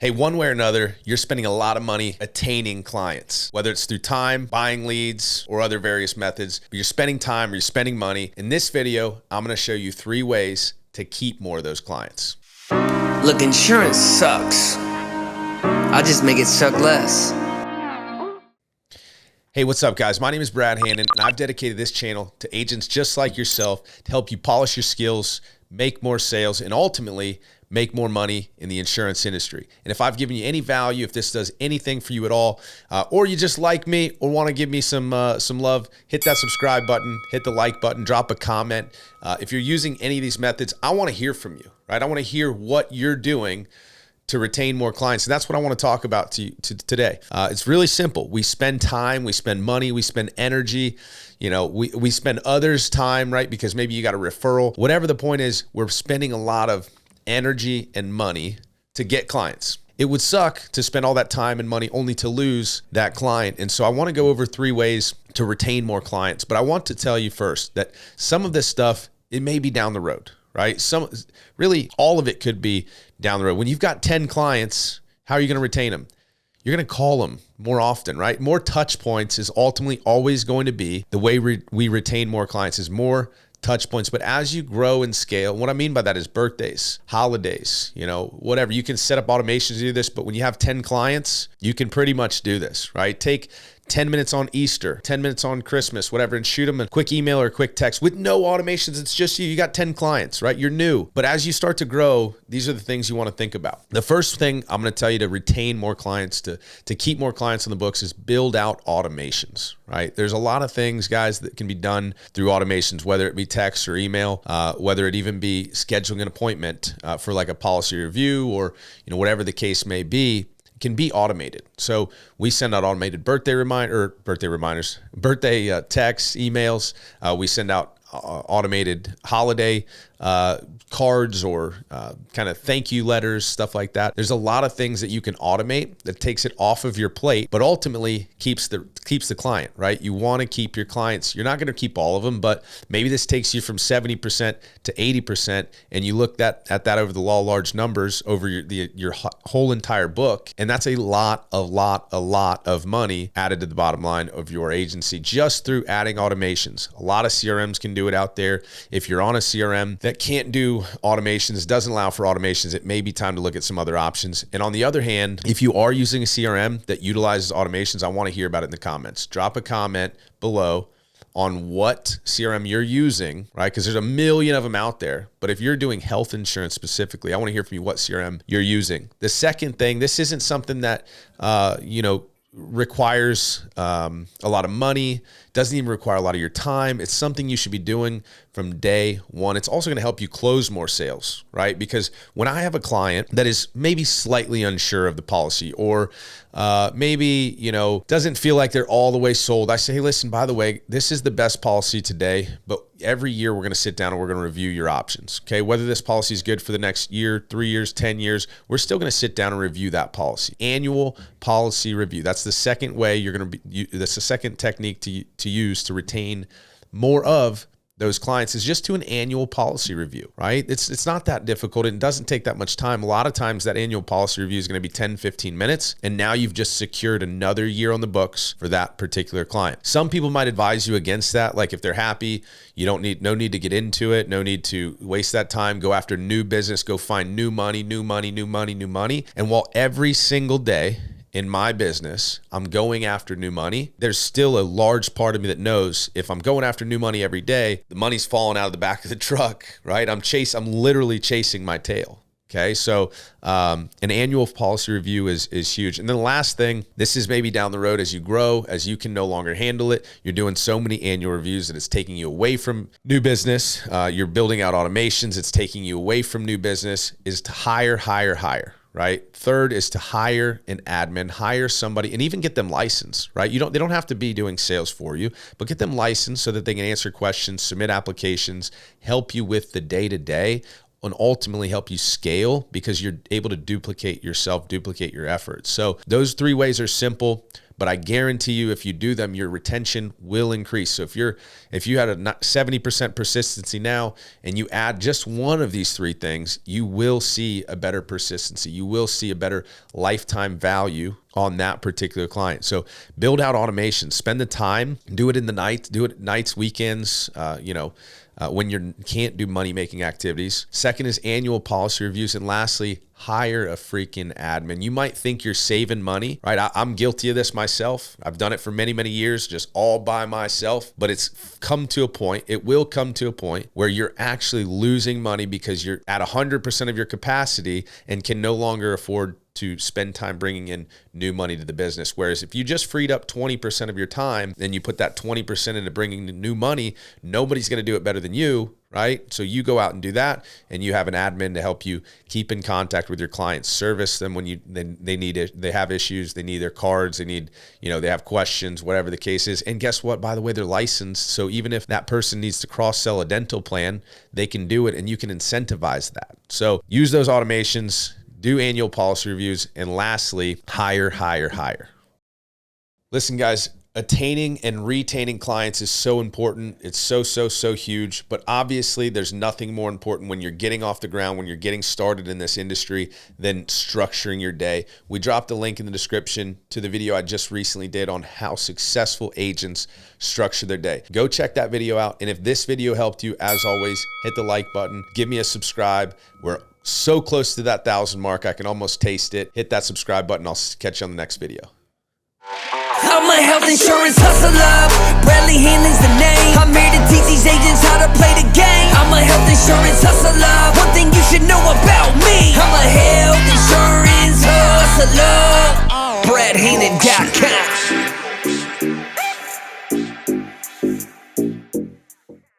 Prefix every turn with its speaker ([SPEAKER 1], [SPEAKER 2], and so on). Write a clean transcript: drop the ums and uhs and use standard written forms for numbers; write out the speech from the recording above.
[SPEAKER 1] Hey, one way or another, you're spending a lot of money attaining clients, whether it's through time, buying leads, or other various methods. But you're spending time or you're spending money. In this video, I'm going to show you 3 ways to keep more of those clients.
[SPEAKER 2] Look, insurance sucks. I just make it suck less.
[SPEAKER 1] Hey, what's up, guys? My name is Brad Hannon, and I've dedicated this channel to agents just like yourself to help you polish your skills, make more sales, and ultimately make more money in the insurance industry. And if I've given you any value, if this does anything for you at all, or you just like me or want to give me some love, hit that subscribe button, hit the like button, drop a comment. If you're using any of these methods, I want to hear from you, right? I want to hear what you're doing to retain more clients. And that's what I want to talk about today. It's really simple. We spend time, we spend money, we spend energy. You know, we spend others' time, right? Because maybe you got a referral. Whatever the point is, we're spending a lot of energy and money to get clients. It would suck to spend all that time and money only to lose that client. And so I want to go over 3 ways to retain more clients. But I want to tell you first that some of this stuff, it may be down the road, right? Really, all of it could be down the road. When you've got 10 clients, how are you going to retain them? You're going to call them more often, right? More touch points is ultimately always going to be the way we retain more clients is more touch points. But as you grow and scale, what I mean by that is birthdays, holidays, you know, whatever. You can set up automations to do this, but when you have 10 clients, you can pretty much do this, right? Take 10 minutes on Easter, 10 minutes on Christmas, whatever, and shoot them a quick email or a quick text with no automations. It's just you. You got 10 clients, right? You're new. But as you start to grow, these are the things you want to think about. The first thing I'm going to tell you to retain more clients, to keep more clients on the books is build out automations, right? There's a lot of things, guys, that can be done through automations, whether it be text or email, whether it even be scheduling an appointment for like a policy review or, you know, whatever the case may be. Can be automated. So we send out automated birthday texts, emails. We send out automated holiday cards or kind of thank you letters, stuff like that. There's a lot of things that you can automate that takes it off of your plate, but ultimately keeps the client, right? You want to keep your clients. You're not going to keep all of them, but maybe this takes you from 70% to 80%, and you look at that over the law of large numbers over your whole entire book, and that's a lot of money added to the bottom line of your agency just through adding automations. A lot of CRMs can do it out there. If you're on a CRM that can't do automations, doesn't allow for automations, it may be time to look at some other options. And on the other hand, if you are using a CRM that utilizes automations, I want to hear about it in the comments. Drop a comment below on what CRM you're using, right? Because there's a million of them out there. But if you're doing health insurance specifically, I want to hear from you what CRM you're using. The second thing, this isn't something that, requires a lot of money, doesn't even require a lot of your time. It's something you should be doing from day one. It's also going to help you close more sales, right? Because when I have a client that is maybe slightly unsure of the policy or maybe, doesn't feel like they're all the way sold, I say, hey, listen, by the way, this is the best policy today, but every year we're going to sit down and we're going to review your options, okay? Whether this policy is good for the next year, 3 years, 10 years, we're still going to sit down and review that policy. Annual policy review. That's the second way that's the second technique to use to retain more of those clients is just do an annual policy review, right? It's not that difficult. It doesn't take that much time. A lot of times that annual policy review is going to be 10, 15 minutes. And now you've just secured another year on the books for that particular client. Some people might advise you against that. Like if they're happy, no need to get into it. No need to waste that time. Go after new business, go find new money. And while every single day in my business, I'm going after new money, there's still a large part of me that knows if I'm going after new money every day, the money's falling out of the back of the truck, right? I'm literally chasing my tail. Okay. So, an annual policy review is huge. And then the last thing, this is maybe down the road as you grow, as you can no longer handle it. You're doing so many annual reviews that it's taking you away from new business. You're building out automations. It's taking you away from new business is to hire. Right? Third is to hire an admin, hire somebody and even get them licensed, right? They don't have to be doing sales for you, but get them licensed so that they can answer questions, submit applications, help you with the day-to-day. and ultimately help you scale because you're able to duplicate yourself, duplicate your efforts. So those 3 ways are simple, but I guarantee you if you do them, your retention will increase. So if you had a 70% persistency now and you add just one of these 3 things, you will see a better persistency. You will see a better lifetime value on that particular client. So build out automation, spend the time, do it in the night, do it nights, weekends, when you can't do money-making activities. Second is annual policy reviews. And lastly, hire a freaking admin. You might think you're saving money, right? I'm guilty of this myself. I've done it for many, many years, just all by myself, but it will come to a point where you're actually losing money because you're at 100% of your capacity and can no longer afford to spend time bringing in new money to the business. Whereas if you just freed up 20% of your time and you put that 20% into bringing in new money, nobody's going to do it better than you, right? So you go out and do that, and you have an admin to help you keep in contact with your clients, service them when they have issues, they need their cards, they need, they have questions, whatever the case is. And guess what? By the way, they're licensed. So even if that person needs to cross-sell a dental plan, they can do it, and you can incentivize that. So use those automations, do annual policy reviews, and lastly, hire. Listen, guys, attaining and retaining clients is so important. It's so huge, but obviously there's nothing more important when you're getting off the ground, when you're getting started in this industry, than structuring your day. We dropped a link in the description to the video I just recently did on how successful agents structure their day. Go check that video out. And if this video helped you, as always, hit the like button, give me a subscribe. We're so close to that 1,000 mark. I can almost taste it. Hit that subscribe button. I'll catch you on the next video.
[SPEAKER 2] I'm a health insurance hustler. Bradley Hannon's the name. I'm here to teach these agents how to play the game. I'm a